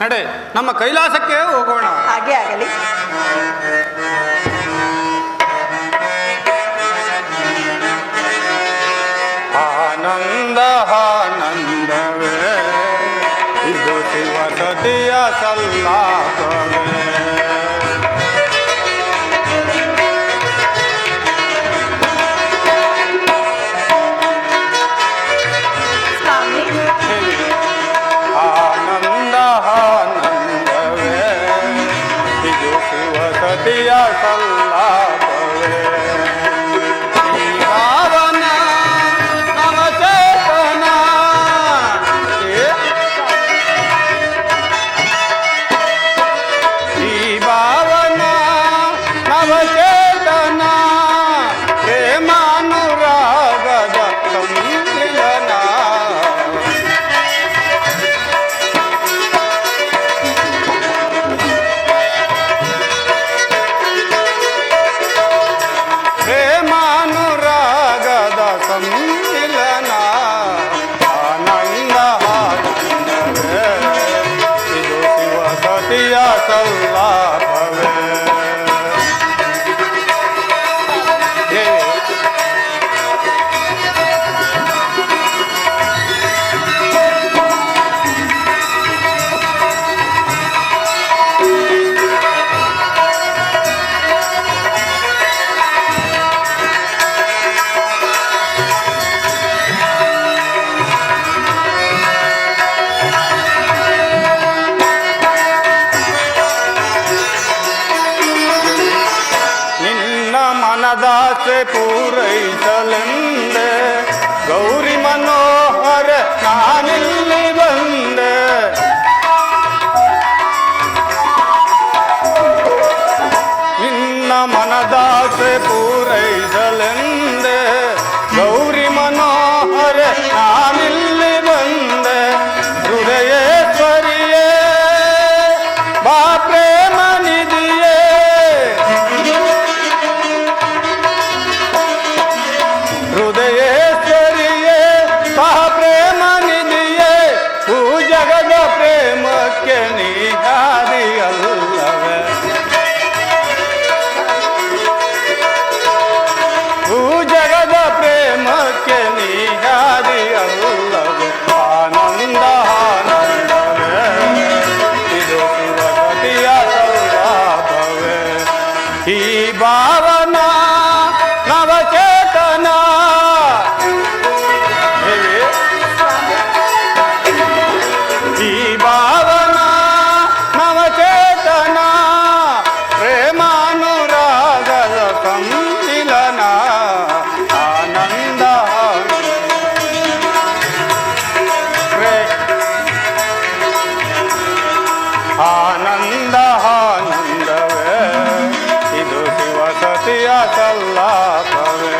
ನಡೆ, ನಮ್ಮ ಕೈಲಾಸಕ್ಕೆ ಹೋಗೋಣ. ಹಾಗೆ ಆಗಲಿ. ಆನಂದ ಆನಂದವೇ ಇದು ಶಿವಸತಿಯ ಸಲ್ಲಾಪವೇ. ಆನಂದ ಆನಂದವೇ ಇದು ಶಿವಸತಿಯ ಸಲ್ಲಾಪವೇ. ಮನದಾಸೆ ಪೂರೈಸಲೆಂದೆ ಗೌರಿ ಮನೋಹರ ನಾನಿಲ್ಲಿ ಬಂದೆ. ನಿನ್ನ ಮನದಾಸೆ ಪೂರೈಸಲೆಂದೆ ಗೌರಿ ಮನೋಹರ ನಾನಿಲ್ಲಿ ಬಂದೆ. ಹೃದಯೇಶ್ವರಿಯೇ ಬಾ ಪ್ರೇಮ ನಿಧಿಯೇ, ಹೃದಯೇಶ್ವರಿಯೇ ಬಾ ಪ್ರೇಮ ನಿಧಿಯೇ. ಜಗದ ಪ್ರೇಮಕ್ಕೆ ನೀಗಾದಿಯಲ್ಲವೇ, ಜಗದ ಪ್ರೇಮಕ್ಕೆ ನೀಗಾದಿಯಲ್ಲವೇ. ಆನಂದ ಆನಂದವೇ ಇದು ಶಿವಸತಿಯ ಸಲ್ಲಾಪವೇ. ಈ ಭಾವನ ನವಚೇತನ ಈ ಭಾವನ ನವಚೇತನ ಪ್ರೇಮಾನುರಾಗದ ಸಂಮಿಲನ. ಆನಂದ ಆನಂದ ಆನಂದವೇ ಇದು ಶಿವಸತಿಯ ಸಲ್ಲಾಪವೇ.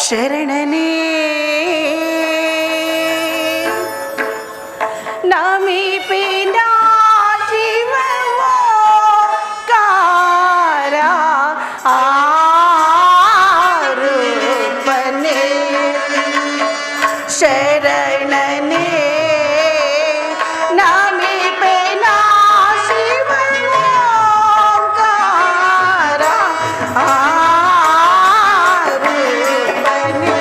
ಶರಣನೇ ನಮಿಪಿನ ಶಿವವೋ ಕಾರ ಆರೂಪನೇ ಶರಣನೇ ನಮಿಪಿನ ಶಿವವೋ ಕಾರ ಆರೂಪನೇ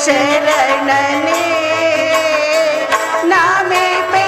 ಶರಣನೇ ನಮಿಪೆ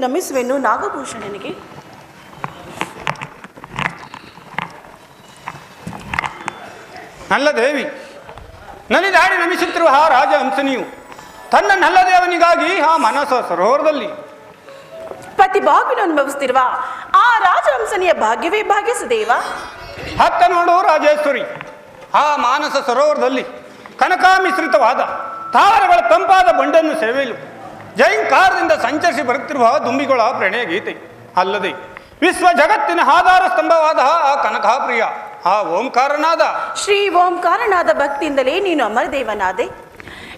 ನಮಿಸುವೆನು ನಾಗಭೂಷಣನಿಗೆ. ನಲ್ಲ ದೇವಿ, ನಲಿದಾಡಿ ನಮಿಸುತ್ತಿರುವ ಆ ರಾಜಹಂಸನಿಯು ತನ್ನ ನಲ್ಲ ದೇವನಿಗಾಗಿ ಆ ಮಾನಸ ಸರೋವರದಲ್ಲಿ ಪತಿ ಬಾಗಿಲು ಅನುಭವಿಸುತ್ತಿರುವ ಆ ರಾಜಹಂಸನಿಯ ಭಾಗ್ಯವೇ ಭಾಗ್ಯಸು ದೇವ. ಹತ್ತ ನೋಡು ರಾಜೇಶ್ವರಿ, ಆ ಮಾನಸ ಸರೋವರದಲ್ಲಿ ಕನಕಾಮಿಶ್ರಿತವಾದ ತಾವರಗಳ ತಂಪಾದ ಬಂಡನ್ನು ಸೇವೆಯಲು ಜೈಂಕಾರದಿಂದ ಸಂಚರಿಸಿ ಬರುತ್ತಿರುವ ದುಂಬಿಗಳ ಪ್ರಣಯ ಗೀತೆ ಅಲ್ಲದೆ ವಿಶ್ವ ಜಗತ್ತಿನ ಆಧಾರ ಸ್ತಂಭವಾದ ಆ ಕನಕಾಪ್ರಿಯ ಆ ಓಂಕಾರನಾದ ಶ್ರೀ ಓಂಕಾರನಾದ ಭಕ್ತಿಯಿಂದಲೇ ನೀನು ಅಮರದೇವನಾದೆ.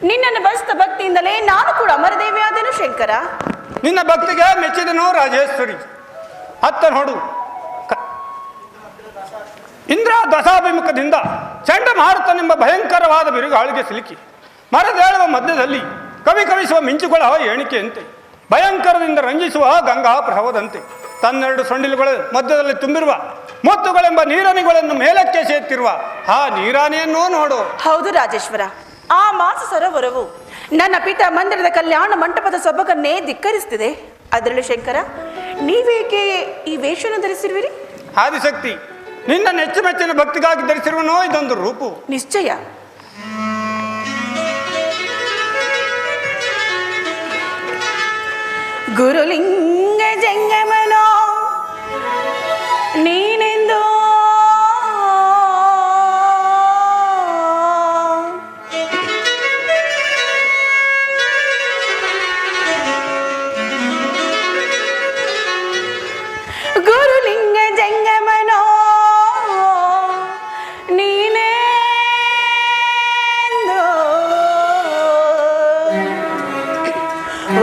ನಿನ್ನನ್ನು ಬಸ್ತ ಭಕ್ತಿಯಿಂದಲೇ ನಾನು ಕೂಡ ಅಮರದೇವಿಯಾದೆನು ಶಂಕರ. ನಿನ್ನ ಭಕ್ತಿಗೆ ಮೆಚ್ಚಿದನು ರಾಜೇಶ್ವರಿ. ಅತ್ತ ನೋಡು, ಇಂದ್ರ ದಶಾಭಿಮುಖದಿಂದ ಚಂಡಮಾರುತನೆಂಬ ಭಯಂಕರವಾದ ಬಿರುಗಾಳಿಗೆ ಸಿಲುಕಿ ಮರದೇಳುವ ಮಧ್ಯದಲ್ಲಿ ಕವಿ ಕವಿಸುವ ಮಿಂಚುಗಳ ಎಣಿಕೆಯಂತೆ ಭಯಂಕರದಿಂದ ರಂಜಿಸುವ ಗಂಗಾ ಪ್ರಭವದಂತೆ ತನ್ನೆರಡು ಸೊಂಡಿಲುಗಳ ಮಧ್ಯದಲ್ಲಿ ತುಂಬಿರುವ ಮುತ್ತುಗಳೆಂಬ ನೀರಾನಿಗಳನ್ನು ಮೇಲಕ್ಕೆ ಸೇರ್ತಿರುವ ಆ ನೀರಾನಿಯನ್ನೂ ನೋಡು. ಹೌದು ರಾಜೇಶ್ವರ, ಆ ಮಾಸ ಸರೋವರವು ನನ್ನ ಪಿತ ಮಂದಿರದ ಕಲ್ಯಾಣ ಮಂಟಪದ ಸೊಬಗನ್ನೇ ಧಿಕ್ಕರಿಸುತ್ತಿದೆ. ಅದರಲ್ಲೂ ಶಂಕರ, ನೀವೇಕೆ ಈ ವೇಷವನ್ನು ಧರಿಸಿರುವಿರಿ? ಆದಿಶಕ್ತಿ, ನಿನ್ನ ನೆಚ್ಚುಮೆಚ್ಚಿನ ಭಕ್ತಿಗಾಗಿ ಧರಿಸಿರುವನೋ ಇದೊಂದು ರೂಪು. ನಿಶ್ಚಯ. ಗುರುಲಿಂಗ ಜಂಗಮನೋ ನೀನೆಂದು ಗುರುಲಿಂಗ ಜಂಗಮನೋ ನೀನೆಂದು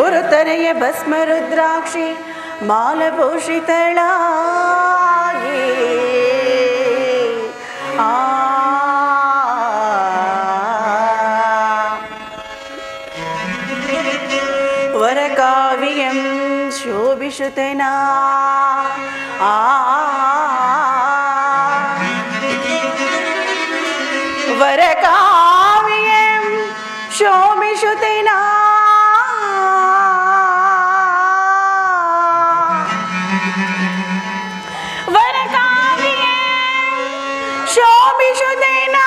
ಉರುತರೆಯ ಭಸ್ಮ ರುದ್ರಾಕ್ಷಿ ಮಾಲಭೂಷಿತಳಾಗಿ ವರಕಾವ್ಯಂ ಶೋಭಿಷುತನಾ ವರಕಾವ್ಯಂ ಶೋಭಿಷುತನಾ ಶೋಭಿಷುತೇನಾ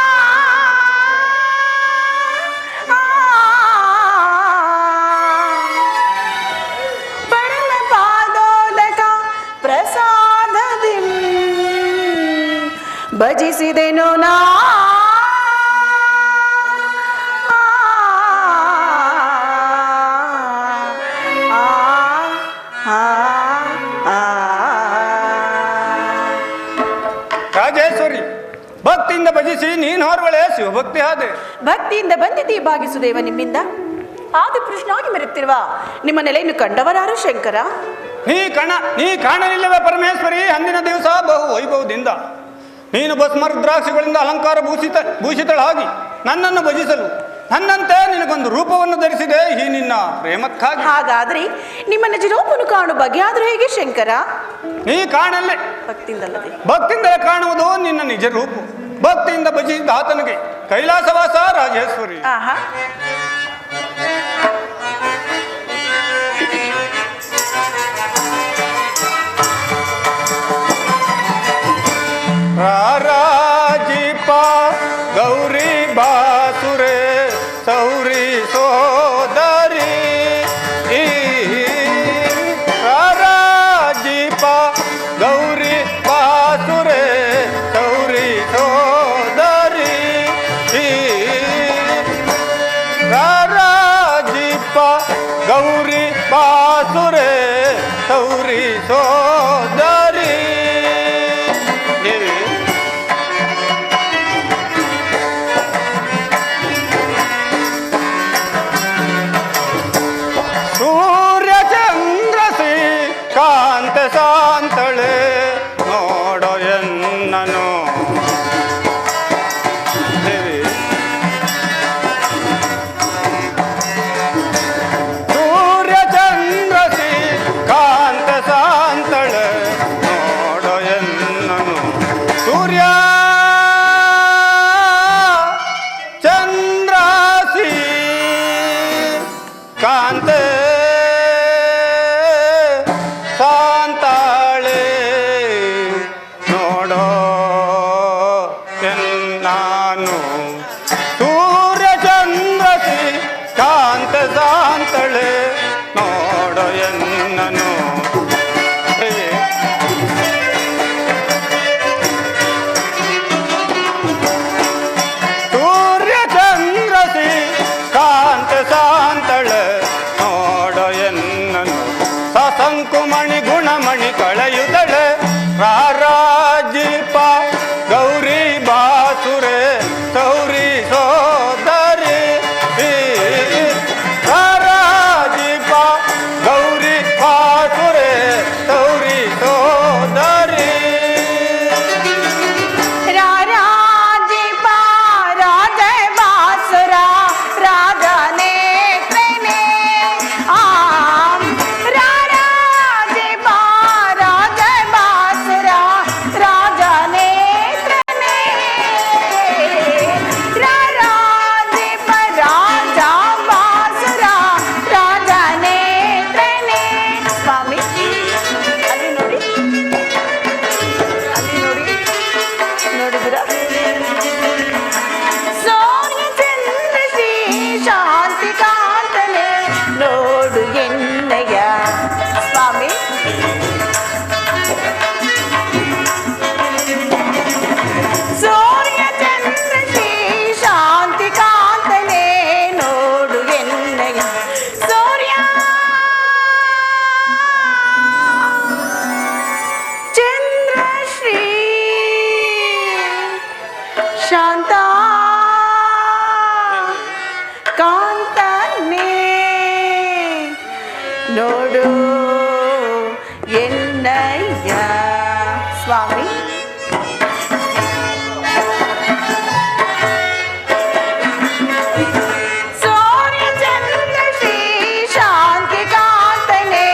ಪರಮ ಪಾದೋದಕ ಪ್ರಸಾದದಿ ಭಜಿಸಿದೆನು ನಾ ರಾಜೇಶ್ವರಿ, ಭಕ್ತಿಯಿಂದ ಭಜಿಸಿ ನೀನು ಹೊರವಳೆ ಶಿವಭಕ್ತಿ ಆದೆ. ಭಕ್ತಿಯಿಂದ ಬಂದಿದ್ದೀ ಭಾಗಿಸುದೇವ ನಿಮ್ಮಿಂದ. ಆದಿಪುರುಷನಾಗಿ ಮೆರೆಯುತ್ತಿರುವ ನಿಮ್ಮ ನೆಲೆಯನ್ನು ಕಂಡವರಾರು ಶಂಕರ? ನೀ ಕಾಣಲಿಲ್ಲವೇ ಪರಮೇಶ್ವರಿ? ಅಂದಿನ ದಿವಸ ಬಹು ವೈಭವದಿಂದ ನೀನು ಭಸ್ಮ ರುದ್ರಾಕ್ಷಿಗಳಿಂದ ಅಲಂಕಾರ ಭೂಷಿತಳಾಗಿ ನನ್ನನ್ನು ಭಜಿಸಲು ನನ್ನಂತೆ ನಿನಗೊಂದು ರೂಪವನ್ನು ಧರಿಸಿದೆ ಈ ನಿನ್ನ ಪ್ರೇಮಕ್ಕಾಗಿ. ಹಾಗಾದ್ರೆ ನಿಮ್ಮ ನಿಜ ರೂಪವನ್ನು ಕಾಣು ಬಗೆಯಾದ್ರೂ ಹೇಗೆ ಶಂಕರ? ನೀ ಕಾಣಲ್ಲೇ ಭಕ್ತಿಯಿಂದಲ್ಲದೆ ಭಕ್ತಿಯಿಂದಲೇ ಕಾಣುವುದು ನಿನ್ನ ನಿಜ ರೂಪ. ಭಕ್ತಿಯಿಂದ ಭಜಿಸಿದ ಆತನಿಗೆ ಕೈಲಾಸವಾಸ ರಾಜೇಶ್ವರಿ. ಆಹಾ, ರಾರಾಜಿಪ ಗೌರಿ ಬಾಸುರೆ ಸೌರಿ ಸೋದರಿ ರಾರಾಜಿಪ ಗೌರಿ ಬಾಸುರೆ ಸೌರಿ ಸೋದರಿ ರಾರಾಜಿಪ ಗೌರಿ ಬಾಸುರೆ ಸೌರಿ ಸೋದರಿ. ಕಾಂತ ಶಾಂತಳೆ ನೋಡೋ ಎನ್ನನು ಸೂರ್ಯ ಚಂದ್ರಸಿ ಕಾಂತ ಶಾಂತ ಹೌದಿರಾ? ಸೂರ್ಯ ಚಂದ್ರ ಶ್ರೀ ಶಾಂತಿ ಕಾಂತನೆ ನೋಡು ಎನ್ನಯ್ಯ ಸ್ವಾಮಿ. ಸೂರ್ಯ ಚಂದ್ರ ಶ್ರೀ ಶಾಂತಿ ಕಾಂತನೆ ನೋಡು ಎನ್ನಯ್ಯ ಸೂರ್ಯ ಚಂದ್ರ ಶ್ರೀ ಶಾಂತ ಕಾಂತನೇ ನೋಡು ಎನ್ನಯ್ಯ ಸ್ವಾಮಿ. ಸೂರ್ಯ ಚಂದ್ರ ಶ್ರೀ ಶಾಂತಿ ಕಾಂತನೆ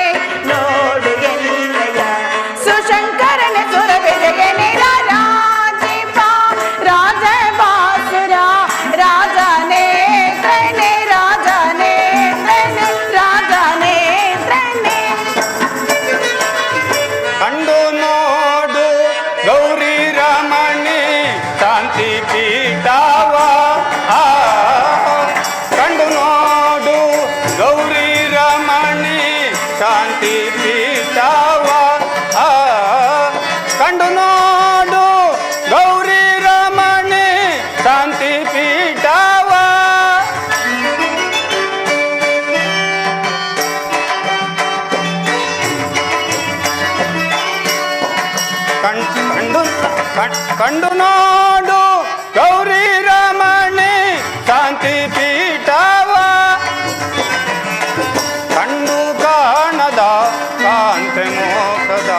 ನೋಡು ಎನ್ನಯ್ಯ ಸುಶಂಕರನ ಸುರವಿದೆಯನೆ ರಾಜೀಪ ರಾಜ ಬಾಸುರ ರಾಜನೇ ತ್ರನೆ ರಾಜನೇ ತ್ರನೆ ರಾಜನೇ ತ್ರನೆ. ಕಂಡು ನೋಡು ಗೌರಿ ರಮಣಿ ಶಾಂತಿ ಪೀಠವ. ಕಂಡು ನೋಡು ಗೌರಿ ರಮಣಿ ಶಾಂತಿ ಪೀಠವ. ಕಂಡು ನೋಡು ಗೌರಿ ರಮಣಿ ಶಾಂತಿ ಪೀಠವ. ಕಂಡು ನೋಡು ಗೌರಿ ರಮಣಿ ಶಾಂತಿ ಪೀಠವ. ಕಂಡು ಕಾಣದ ಕಾಂತಿ ಮೋಕ್ಷದ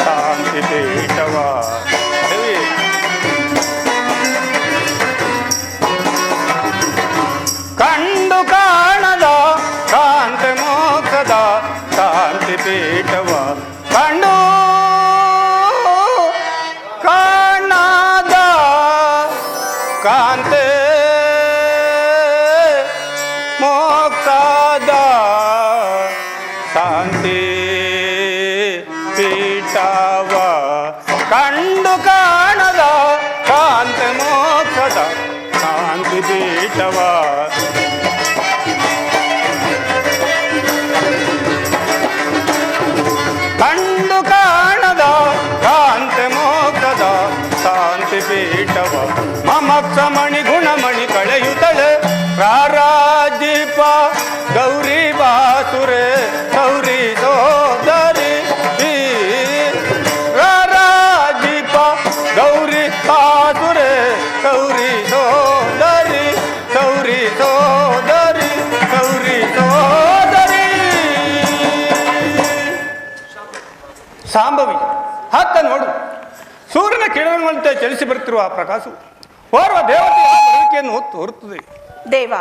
ಶಾಂತಿ ಪೀಠವ. ಕಂಡು ಕಾಣದ ಕಾಂತಿ ಮೋಕ್ಷದ ಶಾಂತಿ ಪೀಠವ. ಕಂಡು ಕಾಣದ ಕಾಂತೆ ಮೋಕ್ಷದ ಶಾಂತಿ ಪೀಠವ. ಕಂಡು ಕಾಣದ ಕಾಂತೆ ಮೋಕ್ಷದ ಶಾಂತಿ ಪೀಠವ. ಕಂಡು ಕಾಣದ ಕಾಂತಿ ಮೋಕ್ಷದ ಶಾಂತಿ ಪೀಠವ. ಮಮಕ್ಷ ಮಣಿ ಗುಣಮಣಿ ಕಳೆಯುತ್ತಳೆ ರಾರಾಜೀಪ ಗೌರಿ ಬಾಸುರೆ ಗೌರಿ ಸೋದರಿ. ರಾರಾಜೀಪ ಗೌರಿ ಬಾಸುರೆ ಗೌರಿ ಸೋದರಿ ಗೌರಿ ಸೋದರಿ ಗೌರಿ ಸೋದರಿ. ಸಾಂಬವಿ ಹತ್ತ ನೋಡು ಸೂರ್ಯನ ಕಿರಣಗಳಂತೆ ಚಲಿಸಿ ಬರುತ್ತಿರುವ ಆ ಪ್ರಕಾಶವು ಓರ್ವ ದೇವತೆಯ ಬರುವಿಕೆಯನ್ನು ತೋರುತ್ತದೆ. ದೇವ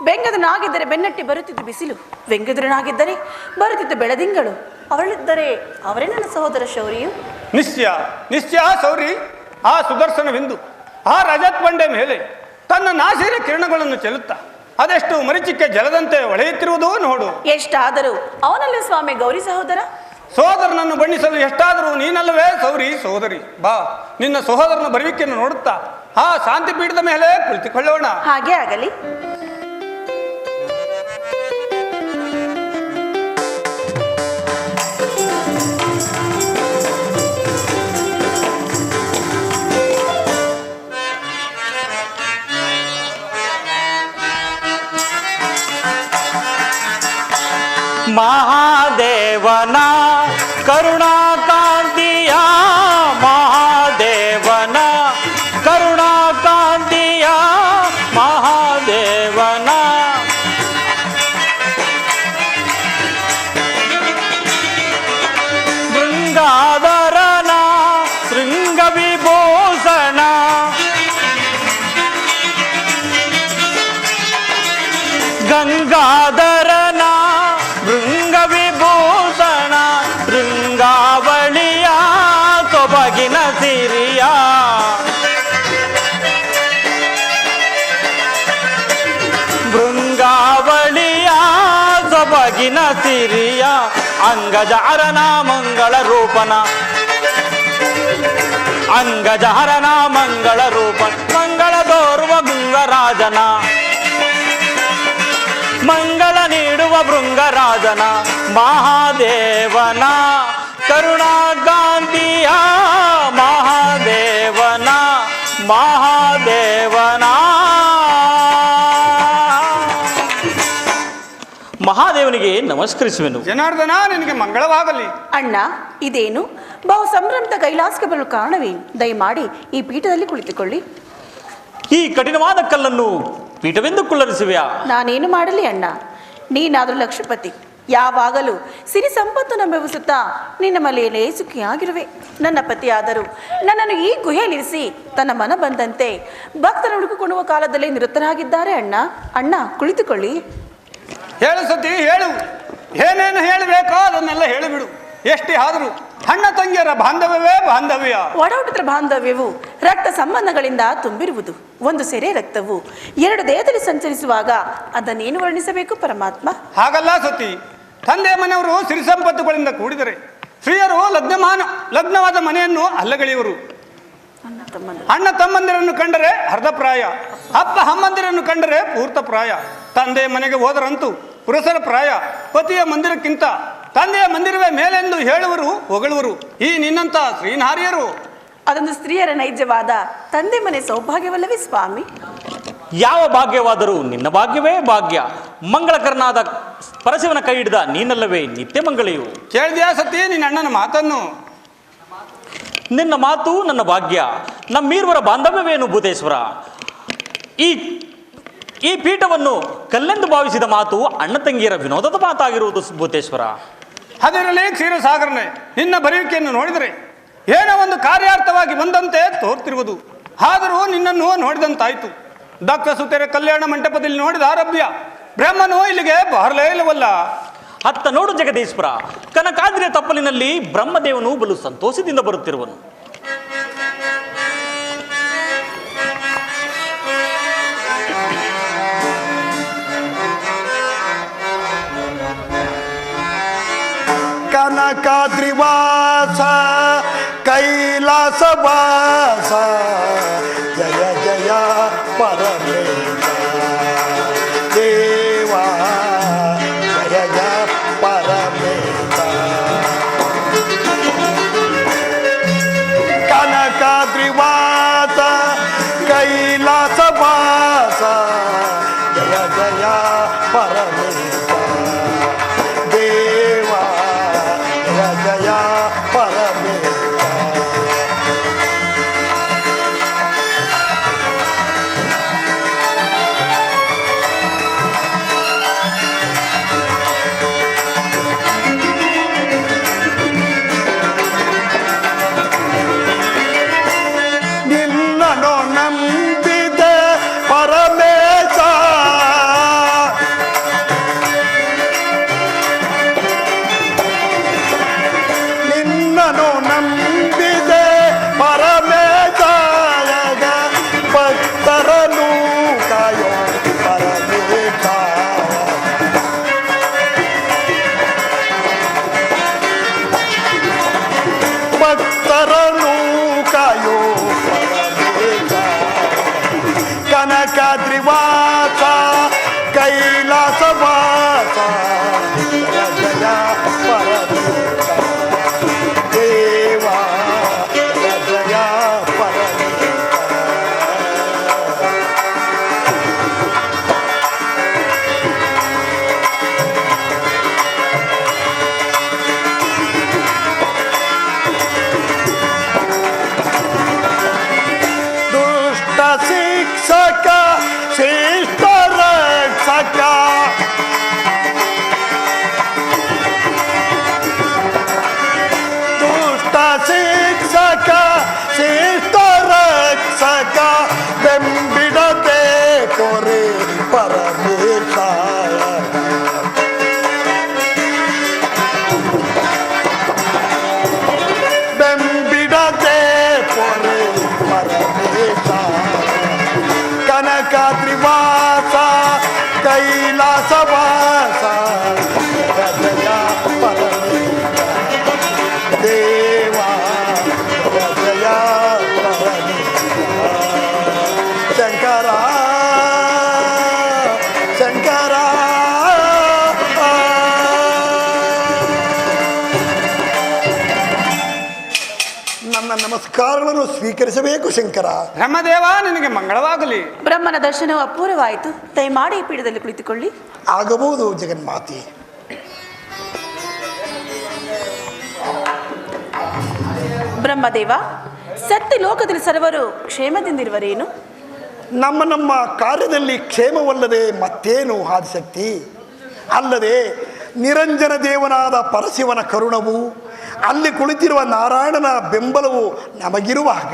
ಬೆಂಗದನಾಗಿದ್ದರೆ ಬೆನ್ನಟ್ಟಿ ಬರುತ್ತಿದ್ದು ಬಿಸಿಲು, ವ್ಯಂಗ್ಯದ್ರನಾಗಿದ್ದರೆ ಬರುತ್ತಿದ್ದು ಬೆಳದಿಂಗಳು. ಅವಳಿದ್ದರೆ ಅವರೇ ನನ್ನ ಸಹೋದರ ಶೌರ್ಯು. ನಿಶ್ಚಯ ನಿಶ್ಚಯ ಸೌರಿ. ಆ ಸುದರ್ಶನವೆಂದು ಆ ರಜತ್ ಬಂಡೆ ಮೇಲೆ ತನ್ನ ನಾಸಿರ ಕಿರಣಗಳನ್ನು ಚೆಲ್ಲುತ್ತಾ ಅದೆಷ್ಟು ಮರಿಚಿಕ್ಕೆ ಜಲದಂತೆ ಹೊಳೆಯುತ್ತಿರುವುದೋ ನೋಡು. ಎಷ್ಟಾದರೂ ಅವನಲ್ಲೇ ಸ್ವಾಮಿ ಗೌರಿ ಸಹೋದರ. ಸೋದರನನ್ನು ಬಣ್ಣಿಸಲು ಎಷ್ಟಾದರೂ ನೀನಲ್ಲವೇ ಸೌರಿ ಸೋದರಿ. ಬಾ ನಿನ್ನ ಸಹೋದರನ ಬರುವಿಕೆಯನ್ನು ನೋಡುತ್ತಾ ಆ ಶಾಂತಿ ಪೀಠದ ಮೇಲೆ ಕುಳಿತುಕೊಳ್ಳೋಣ. ಹಾಗೆ ಆಗಲಿ. ಮಹಾದೇವನ ಕರುಣಾಕಾಂತಿಯ ಮಹಾದೇವನ ಕರುಣಾಕಾಂತಿಯ ಮಹಾದೇವನ ಬೃಂಗಾಧರನ ಶೃಂಗ ವಿಭೂಷಣ ಗಂಗಾಧರನ ಭೃಂಗ ವಿಭೂಷಣ ಶೃಂಗಾವಳಿಯ ಸೊಬಗಿನ ಸಿರಿಯ ಭೃಂಗಾವಳಿಯ ಸೊಬಗಿನ ಸಿರಿಯ ಅಂಗಜಾರನ ಮಂಗಳ ರೂಪನ ಅಂಗಜಹರನ ಮಂಗಳ ರೂಪ ಮಂಗಳ ತೋರುವ ಭೃಂಗರಾಜನ ಮಂಗಳ ನೀಡುವ ಭೃಂಗರಾಜನ ಮಹಾದೇವನ ಕರುಣಾಗಾಂಧಿಯ ಮಹಾದೇವನ ಮಹಾದೇವನ ಮಹಾದೇವನಿಗೆ ನಮಸ್ಕರಿಸುವೆನು. ಜನಾರ್ದನ, ನಿನಗೆ ಮಂಗಳವಾಗಲಿ. ಅಣ್ಣ, ಇದೇನು ಬಹು ಸಂಭ್ರಮದ ಕೈಲಾಸಕ್ಕೆ ಬರಲು ಕಾರಣವೇನು? ದಯಮಾಡಿ ಈ ಪೀಠದಲ್ಲಿ ಕುಳಿತುಕೊಳ್ಳಿ. ಈ ಕಠಿಣವಾದ ಕಲ್ಲನ್ನು ಪೀಠವೆಂದು ಕುಳ್ಳರಿಸುವೆಯಾ? ನಾನೇನು ಮಾಡಲಿ ಅಣ್ಣ, ನೀನಾದರೂ ಲಕ್ಷಪತಿ, ಯಾವಾಗಲೂ ಸಿರಿ ಸಂಪತ್ತು ನಂಬಿಸುತ್ತಾ ನಿನ್ನ ಮಲೆಯಲ್ಲೇ ಸುಖಿಯಾಗಿರುವೆ. ನನ್ನ ಪತಿಯಾದರೂ ನನ್ನನ್ನು ಈ ಗುಹೆಯಲ್ಲಿರಿಸಿ ತನ್ನ ಮನ ಬಂದಂತೆ ಭಕ್ತರ ಹುಡುಕಿಕೊಳ್ಳುವ ಕಾಲದಲ್ಲಿ ನಿರತರಾಗಿದ್ದಾರೆ. ಅಣ್ಣ ಅಣ್ಣ ಕುಳಿತುಕೊಳ್ಳಿ. ಹೇಳು ಸತಿ, ಹೇಳು. ಏನೇನು ಹೇಳಬೇಕೋ ಅದನ್ನೆಲ್ಲ ಹೇಳಿಬಿಡು. ಎಷ್ಟೇ ಆದರೂ ಅಣ್ಣ ತಂಗಿಯರ ಬಾಂಧವ್ಯವೇ ಬಾಂಧವ್ಯ. ಒಡಹುಟ್ಟಿದ ಬಾಂಧವ್ಯವು ರಕ್ತ ಸಂಬಂಧಗಳಿಂದ ತುಂಬಿರುವುದು. ಒಂದು ಸೆರೆ ರಕ್ತವು ಎರಡು ದೇಹದಲ್ಲಿ ಸಂಚರಿಸುವಾಗ ಅದನ್ನೇನು ವರ್ಣಿಸಬೇಕು ಪರಮಾತ್ಮ? ಹಾಗಲ್ಲ ಸತಿ, ತಂದೆ ಮನೆಯವರು ಸಿರಿ ಸಂಪತ್ತುಗಳಿಂದ ಕೂಡಿದರೆ ಸ್ತ್ರೀಯರು ಲಗ್ನವಾದ ಮನೆಯನ್ನು ಅಲ್ಲಗಳೆಯುವರು. ಅಣ್ಣ ತಮ್ಮಂದಿರನ್ನು ಕಂಡರೆ ಅರ್ಧ ಪ್ರಾಯ, ಅಪ್ಪ ಅಮ್ಮಂದಿರನ್ನು ಕಂಡರೆ ಪೂರ್ತ ಪ್ರಾಯ. ತಂದೆ ಮನೆಗೆ ಹೋದರಂತೂ ಪುರುಷರ ಪ್ರಾಯ ಪತಿಯ ಮಂದಿರಕ್ಕಿಂತ ತಂದೆಯ ಮಂದಿರವೇ ಮೇಲೆಂದು ಹೇಳುವರು, ಹೊಗಳುವರು ಈ ನಿನ್ನಂತ ಶ್ರೀನಾರಿಯರು. ಅದೊಂದು ಸ್ತ್ರೀಯರ ನೈಜವಾದ ತಂದೆ ಮನೆ ಸೌಭಾಗ್ಯವಲ್ಲವೇ ಸ್ವಾಮಿ? ಯಾವ ಭಾಗ್ಯವಾದರೂ ನಿನ್ನ ಭಾಗ್ಯವೇ ಭಾಗ್ಯ. ಮಂಗಳಕರನಾದ ಪರಶಿವನ ಕೈ ಹಿಡಿದ ನೀನಲ್ಲವೇ ನಿತ್ಯ ಮಂಗಳಿಯು. ಕೇಳಿದ್ಯಾ ಸತಿ ನಿನ್ನ ಅಣ್ಣನ ಮಾತನ್ನು? ನಿನ್ನ ಮಾತು ನನ್ನ ಭಾಗ್ಯ. ನಮ್ಮೀರ್ವರ ಬಾಂಧವ್ಯವೇನು ಭೂತೇಶ್ವರ? ಈ ಪೀಠವನ್ನು ಕಲ್ಲೆಂದು ಭಾವಿಸಿದ ಮಾತು ಅಣ್ಣ ತಂಗಿಯರ ವಿನೋದದ ಮಾತಾಗಿರುವುದು ಭೂತೇಶ್ವರ. ಅದರಲ್ಲಿ ಕ್ಷೀರಸಾಗರನೇ, ನಿನ್ನ ಬರೆಯುವಿಕೆಯನ್ನು ನೋಡಿದರೆ ಏನೋ ಒಂದು ಕಾರ್ಯಾರ್ಥವಾಗಿ ಬಂದಂತೆ ತೋರ್ತಿರುವುದು. ಆದರೂ ನಿನ್ನನ್ನು ನೋಡಿದಂತಾಯಿತು. ದಕ್ಕ ಸುತೆರೆ ಕಲ್ಯಾಣ ಮಂಟಪದಲ್ಲಿ ನೋಡಿದ ಆರಭ್ಯ ಬ್ರಹ್ಮನು ಇಲ್ಲಿಗೆ ಬರಲೇ ಇಲ್ಲವಲ್ಲ. ಅತ್ತ ನೋಡು ಜಗದೀಶ್ವರ, ಕನಕಾದ್ರಿಯ ತಪ್ಪಲಿನಲ್ಲಿ ಬ್ರಹ್ಮದೇವನು ಬಲು ಸಂತೋಷದಿಂದ ಬರುತ್ತಿರುವನು. ಕನಕಾದ್ರಿವಾಸ ಕೈಲಾಸವಾಸ ಜಯ ಜಯ ಪರಮೇಶ ದೇವಾ ಜಯ ಜಯ ಪರಮೇಶ. ಕನಕಾದ್ರಿವಾಸ ಕೈಲಾಸವಾಸ ಜಯ ಜಯ ಪರಮೇಶ ದೇವಾ ಜಯ ಪರಮೇಶ. ನಿನ್ನನ್ನು ನಂಬಿದೆ ಪರಮೇಶ, ನಿನ್ನನ್ನು ನಂಬಿದೆ ಪರಮೇಶ, ಭಕ್ತರನು ಕಾಯೋ ಪರಮೇಶ. ಭಕ್ತರನು ಕಾಯೋ ಪರಮೇಶ. ಕನಕಾದ್ರಿವಾಸ ಕೈಲಾಸವಾಸ ಜಯ ಜಯ ಪರಮೇಶ ದೇವಾ ಜಯ ಜಯ ಪರಮೇಶ. ದುಷ್ಟ ಶಿಕ್ಷಕ ಶ್ರೇಷ್ಠ ರಕ್ಷಕ, ದುಷ್ಟ ಶಿಕ್ಷಕ ಶ್ರೇಷ್ಠ ರಕ್ಷಕ, ಬೆಂಬಿಡದೆ ಕೊರೆ ಪರಮೇಶ. ಬೆಂಬಿಡದೆ ಕೊರೆ ಪರಮೇಶ. ಕನಕಾದ್ರಿವಾಸ ಕೈಲಾಸವಾಸ ಜಯ ಜಯ ಪರಮೇಶ ದೇವಾ ಜಯ ವರವನ್ನು ಸ್ವೀಕರಿಸಬೇಕು ಶಂಕರ. ಬ್ರಹ್ಮದೇವ ನಿನಗೆ ಮಂಗಳವಾಗಲಿ. ಬ್ರಹ್ಮನ ದರ್ಶನವು ಅಪೂರ್ವವಾಯಿತು. ದಯಮಾಡಿ ಈ ಪೀಠದಲ್ಲಿ ಕುಳಿತುಕೊಳ್ಳಿ. ಆಗಬಹುದು ಜಗನ್ಮಾತೆ. ಬ್ರಹ್ಮದೇವ, ಸತ್ಯ ಲೋಕದಲ್ಲಿ ಸರ್ವರು ಕ್ಷೇಮದಿಂದಿರುವರೇನು? ನಮ್ಮ ಕಾರ್ಯದಲ್ಲಿ ಕ್ಷೇಮವಲ್ಲದೆ ಮತ್ತೇನು ಆದಿಶಕ್ತಿ? ಅಲ್ಲದೆ ನಿರಂಜನ ದೇವನಾದ ಪರಶಿವನ ಕರುಣವು, ಅಲ್ಲಿ ಕುಳಿತಿರುವ ನಾರಾಯಣನ ಬೆಂಬಲವು ನಮಗಿರುವಾಗ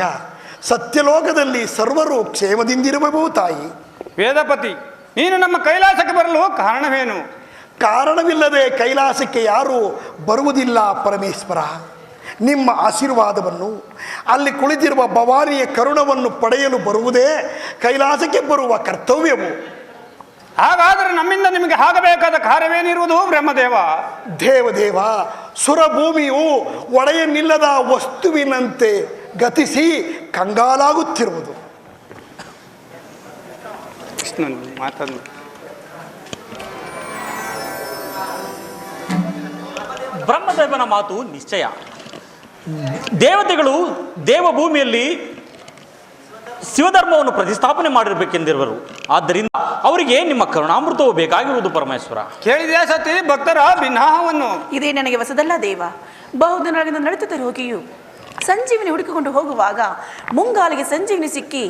ಸತ್ಯಲೋಕದಲ್ಲಿ ಸರ್ವರು ಕ್ಷೇಮದಿಂದಿರಬಹುದು ತಾಯಿ. ವೇದಪತಿ, ನೀನು ನಮ್ಮ ಕೈಲಾಸಕ್ಕೆ ಬರಲು ಕಾರಣವೇನು? ಕಾರಣವಿಲ್ಲದೆ ಕೈಲಾಸಕ್ಕೆ ಯಾರೂ ಬರುವುದಿಲ್ಲ ಪರಮೇಶ್ವರ. ನಿಮ್ಮ ಆಶೀರ್ವಾದವನ್ನು, ಅಲ್ಲಿ ಕುಳಿತಿರುವ ಭವಾನಿಯ ಕರುಣವನ್ನು ಪಡೆಯಲು ಬರುವುದೇ ಕೈಲಾಸಕ್ಕೆ ಬರುವ ಕರ್ತವ್ಯವು. ಹಾಗಾದರೆ ನಮ್ಮಿಂದ ನಿಮಗೆ ಆಗಬೇಕಾದ ಕಾರ್ಯವೇನಿರುವುದು ಬ್ರಹ್ಮದೇವ? ದೇವದೇವ, ಸುರಭೂಮಿಯು ಒಡೆಯನಿಲ್ಲದ ವಸ್ತುವಿನಂತೆ ಗತಿಸಿ ಕಂಗಾಲಾಗುತ್ತಿರುವುದು. ಮಾತನ್ನು ಬ್ರಹ್ಮದೇವನ ಮಾತು ನಿಶ್ಚಯ. ದೇವತೆಗಳು ದೇವಭೂಮಿಯಲ್ಲಿ ಶಿವಧರ್ಮವನ್ನು ಪ್ರತಿಷ್ಠಾಪನೆ ಮಾಡಿರಬೇಕೆಂದಿರುವರು. ಆದ್ದರಿಂದ ಅವರಿಗೆ ನಿಮ್ಮ ಕರುಣಾಮೃತವು ಬೇಕಾಗಿರುವುದು ಪರಮೇಶ್ವರ. ಕೇಳಿದೆಯಾ ಸತಿ ಭಕ್ತರ ಭಿನ್ನಾಹವನ್ನು? ಇದೇ ನನಗೆ ಹೊಸದಲ್ಲ ದೇವ. ಬಹುದಿನಗಳಿಂದ ನಡೆಯುತ್ತಿದ್ದ ರೋಗಿಯು ಸಂಜೀವಿನಿ ಹುಡುಕಿಕೊಂಡು ಹೋಗುವಾಗ ಮುಂಗಾಲಿಗೆ ಸಂಜೀವಿನಿ ಸಿಕ್ಕಿ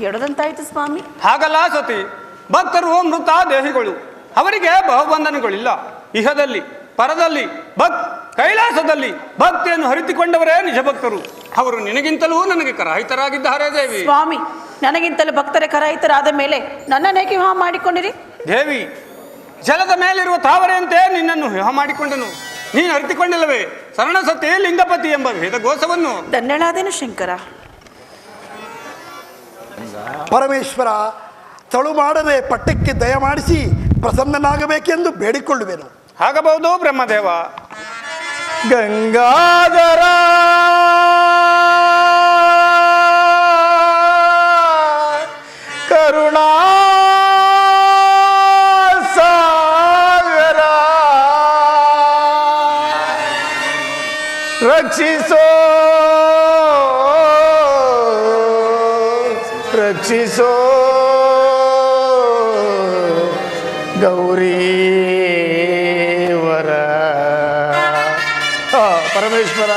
ಎಡದಂತಾಯಿತು ಸ್ವಾಮಿ. ಹಾಗಲ್ಲ ಸತಿ, ಭಕ್ತರು ಮೃತ ದೇಹಿಗಳು, ಅವರಿಗೆ ಬಹುಬಂಧನಗಳಿಲ್ಲ. ಇಹದಲ್ಲಿ ಪರದಲ್ಲಿ ಕೈಲಾಸದಲ್ಲಿ ಭಕ್ತಿಯನ್ನು ಹರಿತುಕೊಂಡವರೇ ನಿಜ ಭಕ್ತರು. ಅವರು ನಿನಗಿಂತಲೂ ನನಗೆ ಕರಹಿತರಾಗಿದ್ದಾರೆ ದೇವಿ. ಸ್ವಾಮಿ, ನನಗಿಂತಲೂ ಭಕ್ತರ ಕರಹಿತರಾದ ಮೇಲೆ ನನ್ನನ್ನೇಕೆ ವಿವಾಹ ಮಾಡಿಕೊಂಡಿರಿ? ದೇವಿ, ಜಲದ ಮೇಲಿರುವ ತಾವರೆಯಂತೆ ನಿನ್ನನ್ನು ವಿವಾಹ ಮಾಡಿಕೊಂಡನು. ನೀನು ಅರಿತುಕೊಂಡಿಲ್ಲವೇ ಸರಣಸತಿ ಲಿಂಗಪತಿ ಎಂಬ ವೇದಘೋಷವನ್ನು? ಧನ್ಯಳಾದೇನು ಶಂಕರ. ಪರಮೇಶ್ವರ, ತಳು ಮಾಡದೆ ಪಟ್ಟಕ್ಕೆ ದಯಮಾಡಿಸಿ ಪ್ರಸನ್ನನಾಗಬೇಕೆಂದು ಬೇಡಿಕೊಳ್ಳುವೆನು. ಆಗಬಹುದು ಬ್ರಹ್ಮದೇವ. ಗಂಗಾಧರ ಕರುಣಾ ಸಾಗರ ರಕ್ಷಿಸೋ ರಕ್ಷಿಸೋ ಗೌರೀವರ. ಪರಮೇಶ್ವರ,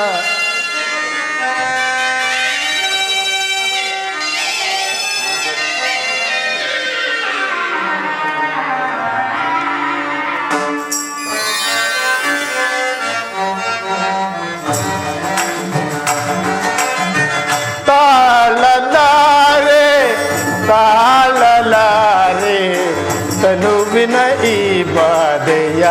ತಾಳಲಾರೆ ತಾಳಲಾರೆ ತನುವಿನ ಈ ಬಾಧೆಯ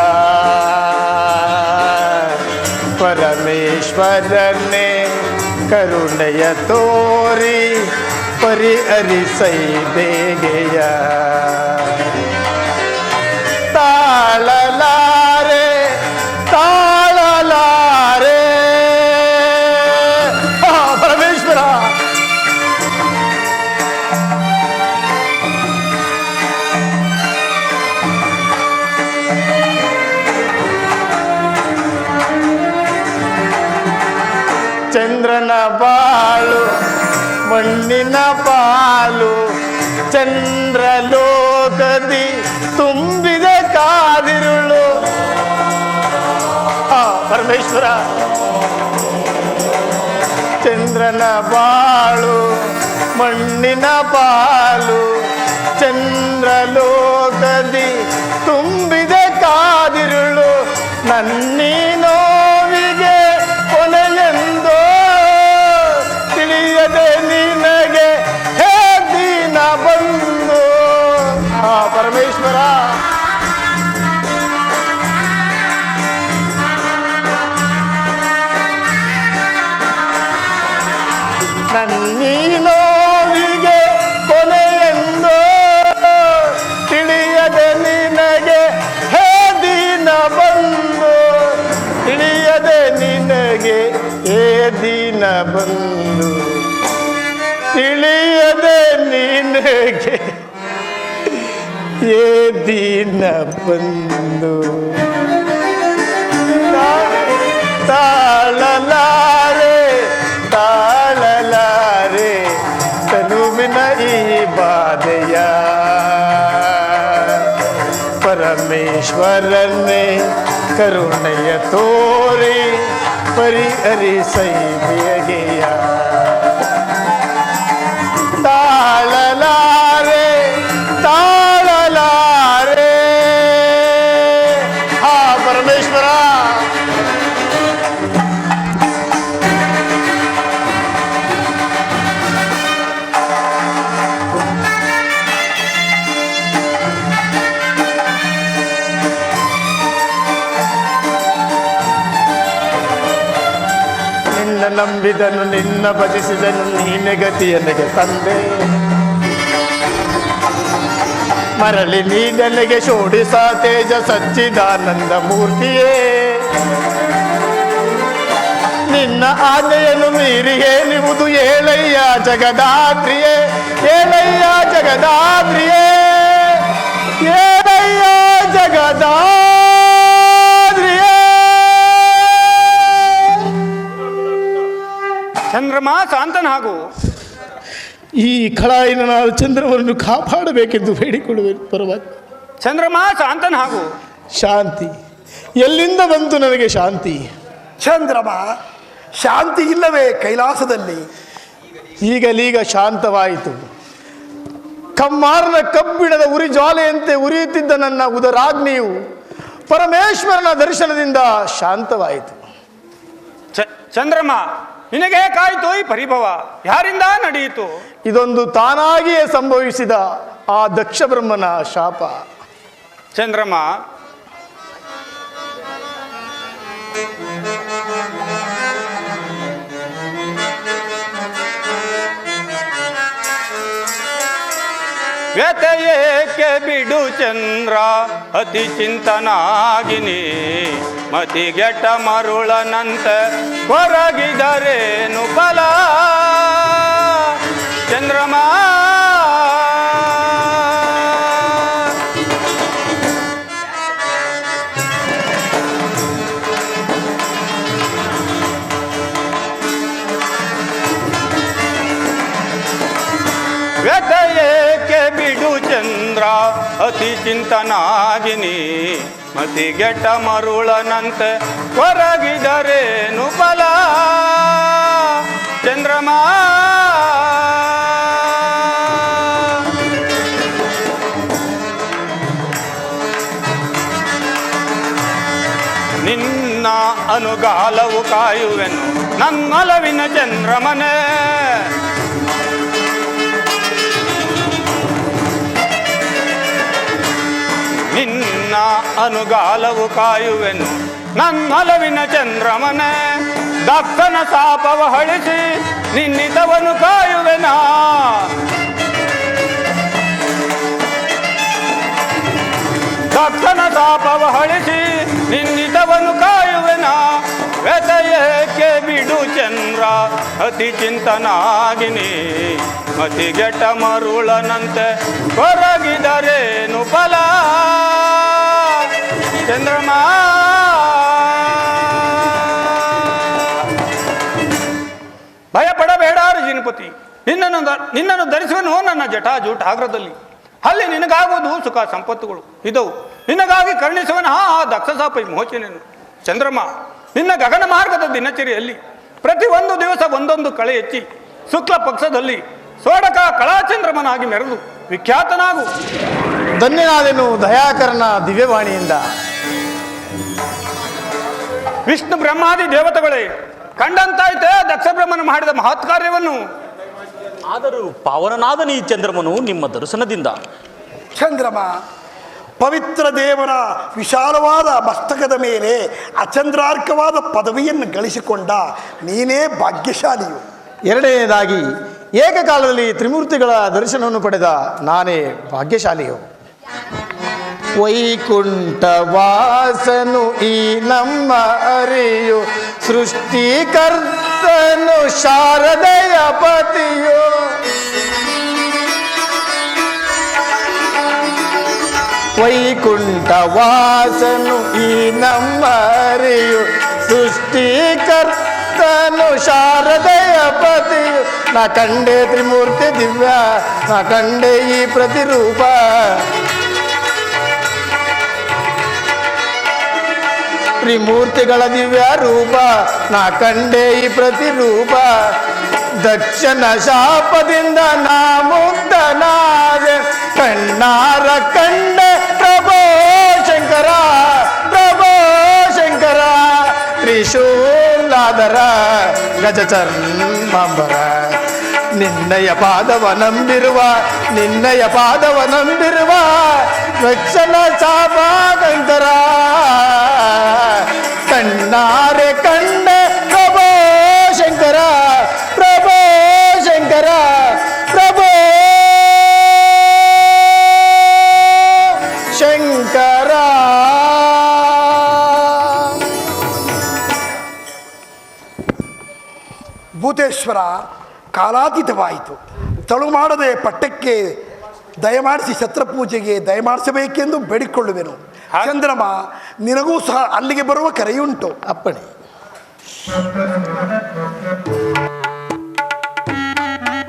ಪರಮೇಶ್ವರನೇ ಕರುಣೆಯ ತೋರಿ ಪರಿಹರಿಸೈ ಬೇಗೆಯ. ತಾಳಲಾರೆ ತಾಳಲಾರೆ ಪರಮೇಶ್ವರ. ಚಂದ್ರನ ಬಾಳು ಮಣ್ಣಿನ ಪಾಲು, ಚಂದ್ರಲೋಕದಿ ತುಂಬಿದ ಕಾದಿರುಳು. ಪರಮೇಶ್ವರ, ಚಂದ್ರನ ಬಾಳು ಮಣ್ಣಿನ ಪಾಲು, ಚಂದ್ರಲೋಕದಿ ತುಂಬಿದ ಕಾದಿರುಳು. ನನ್ನೀ ನೋವಿಗೆ ಕೊನೆಯೆಂದೋ ತಿಳಿಯದೆ ನಿನಗೆ ಹೇ ದೀನ ಬಂದು. ಪರಮೇಶ್ವರ, ನನ್ನೀ ನೋವಿಗೆ ಕೊನೆಯೆಂದೋ ತಿಳಿಯದೆ ನಿನಗೆ ಹೇ ದೀನ ಬಂದು. ತಿಳಿಯದೆ ನಿನಗೆ ಹೇ ದೀನ ಬಂದು, ತಿಳಿಯದೆ ನಿನಗೆ ಹೇ ದೀನ ಬಂದು. ತಾಳಲಾರೆ ತಾಳಲಾರೆ ಬಾಧೆಯ ಪರಮೇಶ್ವರನೇ ಕರುಣೆಯ ತೋರಿ ಪರಿಹರಿಸೈ ಬೇಗೆಯ ತಾಳಲಾರೆ ತಾಳಲಾರೆ ಹಾ ಪರಮೇಶ್ವರ ನಿನ್ನ ನಂಬಿದನು ನಿನ್ನ ಭಜಿಸಿದನು ನೀನೆ ಗತಿಯನಿಗೆ ತಂದೆ ಮರಳಿ ನೀನೆಲೆಗೆ ಶೋಡಿಸ ತೇಜ ಸಚ್ಚಿದಾನಂದ ಮೂರ್ತಿಯೇ ನಿನ್ನ ಆಜ್ಞೆಯನ್ನು ಮೀರಿ ಏನಿವುದು ಏಳಯ್ಯ ಜಗದಾದ್ರಿಯೇ ಏಳಯ್ಯ ಜಗದಾದ್ರಿಯೇ ಏಳಯ್ಯ ಜಗದಾದ್ರಿಯೇ ಚಂದ್ರಮ ಶಾಂತನಾಗು. ಈ ಖಳಾಯಿನಾದ ಚಂದ್ರವನ್ನು ಕಾಪಾಡಬೇಕೆಂದು ಬೇಡಿಕೊಳ್ಳುವೆ ಪರಮಾತ್ಮ. ಚಂದ್ರಮ ಶಾಂತನಾಗು. ಶಾಂತಿ ಎಲ್ಲಿಂದ ಬಂತು ನನಗೆ ಶಾಂತಿ? ಚಂದ್ರಮ, ಶಾಂತಿ ಇಲ್ಲವೇ ಕೈಲಾಸದಲ್ಲಿ? ಈಗಲೀಗ ಶಾಂತವಾಯಿತು. ಕಮ್ಮಾರನ ಕಬ್ಬಿಣದ ಉರಿ ಜ್ವಾಲೆಯಂತೆ ಉರಿಯುತ್ತಿದ್ದ ನನ್ನ ಉದರಾಗ್ನಿಯು ಪರಮೇಶ್ವರನ ದರ್ಶನದಿಂದ ಶಾಂತವಾಯಿತು. ಚಂದ್ರಮ, ನಿನಗೆ ಕಾಯ್ತು ಈ ಪರಿಭವ ಯಾರಿಂದ ನಡೆಯಿತು? ಇದೊಂದು ತಾನಾಗಿಯೇ ಸಂಭವಿಸಿದ ಆ ದಕ್ಷ ಬ್ರಹ್ಮನ ಶಾಪ. ಚಂದ್ರಮ, ವ್ಯಥೆಯೇಕೆ ಬಿಡು ಚಂದ್ರ ಅತಿ ಚಿಂತನಾಗಿನಿ ಮತಿಗೆಟ್ಟ ಮರುಳನಂತೆ ಕೊರಗಿದರೇನು ಫಲ? ಚಂದ್ರಮ, ವ್ಯಥೆಯೇಕೆ ಬಿಡು ಚಂದ್ರ ಅತಿ ಚಿಂತನಾಗಿನಿ ಮತಿಗೆಟ್ಟ ಮರುಳನಂತೆ ಕೊರಗಿದರೇನು ಫಲ? ಚಂದ್ರಮ, ನಿನ್ನ ಅನುಗಾಲವು ಕಾಯುವೆನು ನನ್ನೊಲವಿನ ಚಂದ್ರಮನೇ. ನಿನ್ನ ಅನುಗಾಲವು ಕಾಯುವೆನು ನನ್ನೊಲವಿನ ಚಂದ್ರಮನೆ. ದಕ್ಷನ ಶಾಪವ ಹಳಿಸಿ ನಿನ್ನಿತವನು ಕಾಯುವೆನಾ. ದಕ್ಷನ ಶಾಪವ ಹಳಿಸಿ ನಿನ್ನಿತವನು ಕಾಯುವೆನಾ. ವ್ಯಥೆಯೇಕೆ ಬಿಡು ಚಂದ್ರ ಅತಿ ಚಿಂತನಾಗಿನಿ ಮತಿಗೆಟ್ಟ ಮರುಳನಂತೆ ಕೊರಗಿದರೇನು ಫಲ? ಚಂದ್ರಮ, ಭಯಪಡಬೇಡ ಜಿನಪತಿ, ನಿನ್ನನ್ನು ಧರಿಸುವನು ನನ್ನ ಜಟಾಜೂಟ ಆಗ್ರದಲ್ಲಿ. ಅಲ್ಲಿ ನಿನಗಾಗುವುದು ಸುಖ ಸಂಪತ್ತುಗಳು ಇದವು. ನಿನಗಾಗಿ ಕರುಣಿಸುವನ ಆ ದಕ್ಷ ಶಾಪ ವಿಮೋಚನೆಯನ್ನು. ಚಂದ್ರಮ, ನಿನ್ನ ಗಗನ ಮಾರ್ಗದ ದಿನಚರಿಯಲ್ಲಿ ಪ್ರತಿ ಒಂದು ದಿವಸ ಒಂದೊಂದು ಕಳೆ ಹೆಚ್ಚಿ ಶುಕ್ಲ ಪಕ್ಷದಲ್ಲಿ ಸೋಡಕ ಕಳಾಚಂದ್ರಮನಾಗಿ ಮೆರೆದು ವಿಖ್ಯಾತನಾಗು. ಧನ್ಯನಾದೆನು ದಯಾಕರನ ದಿವ್ಯವಾಣಿಯಿಂದ. ವಿಷ್ಣು ಬ್ರಹ್ಮಾದಿ ದೇವತೆಗಳೇ, ಕಂಡಂತಾಯ್ತೆ ದಕ್ಷ ಬ್ರಹ್ಮನು ಮಾಡಿದ ಮಹತ್ ಕಾರ್ಯವನ್ನು. ಆದರೂ ಪಾವನನಾದ ನೀ ಚಂದ್ರಮನು ನಿಮ್ಮ ದರ್ಶನದಿಂದ. ಚಂದ್ರಮ, ಪವಿತ್ರ ದೇವರ ವಿಶಾಲವಾದ ಮಸ್ತಕದ ಮೇಲೆ ಅಚಂದ್ರಾರ್ಕವಾದ ಪದವಿಯನ್ನು ಗಳಿಸಿಕೊಂಡ ನೀನೇ ಭಾಗ್ಯಶಾಲಿಯು. ಎರಡನೆಯದಾಗಿ ಏಕಕಾಲದಲ್ಲಿ ತ್ರಿಮೂರ್ತಿಗಳ ದರ್ಶನವನ್ನು ಪಡೆದ ನಾನೇ ಭಾಗ್ಯಶಾಲಿಯು. ವೈಕುಂಠವಾಸನು ಈ ನಮ್ಮ ಅರಿಯು ಸೃಷ್ಟಿಕರ್ತನು ಶಾರದೆಯ ಪತಿಯು. ವೈಕುಂಠವಾಸನು ಈ ನಮ್ಮ ಅರಿಯು ಸೃಷ್ಟಿಕರ್ತನು ಶಾರದೆಯ ಪತಿಯು. ನಾ ಕಂಡೆ ತ್ರಿಮೂರ್ತಿ ದಿವ್ಯ ನಾ ಕಂಡೆ ಈ ಪ್ರತಿರೂಪ ತ್ರಿಮೂರ್ತಿಗಳ ದಿವ್ಯ ರೂಪ ನಾ ಕಂಡೆ ಈ ಪ್ರತಿರೂಪ ದಕ್ಷನ ಶಾಪದಿಂದ ನಾ ಮುಕ್ತನಾದೆ ಕಣ್ಣಾರ ಕಂಡೆ ಪ್ರಭೋ ಶಂಕರ ಪ್ರಭೋ ಶಂಕರ ತ್ರಿಶೂಲಾದರ ಗಜಚರ್ಮಾಂಬರ ನಿನ್ನಯ ಪಾದವ ನಂಬಿರುವ ನಿನ್ನಯ ಪಾದವ ನಂಬಿರುವ ದಕ್ಷನ ಶಾಪ ಕಂಕರ ಕಣ್ಣಾರೆ ಕಂಡೆ ಪ್ರಭೋ ಶಂಕರ ಪ್ರಭೋ ಶಂಕರ ಪ್ರಭೋ ಶಂಕರ ಭೂತೇಶ್ವರ ಕಾಲಾತೀತವಾಯಿತು. ತಳು ಮಾಡದೆ ಪಟ್ಟಕ್ಕೆ ದಯಮಾಡಿಸಿ ಛತ್ರಪೂಜೆಗೆ ದಯಮಾಡಿಸಬೇಕೆಂದು ಬೇಡಿಕೊಳ್ಳುವೆನು. ಚಂದ್ರಮ, ನಿನಗೂ ಸಹ ಅಲ್ಲಿಗೆ ಬರುವ ಕರೆಯುಂಟು. ಅಪ್ಪಣೆ.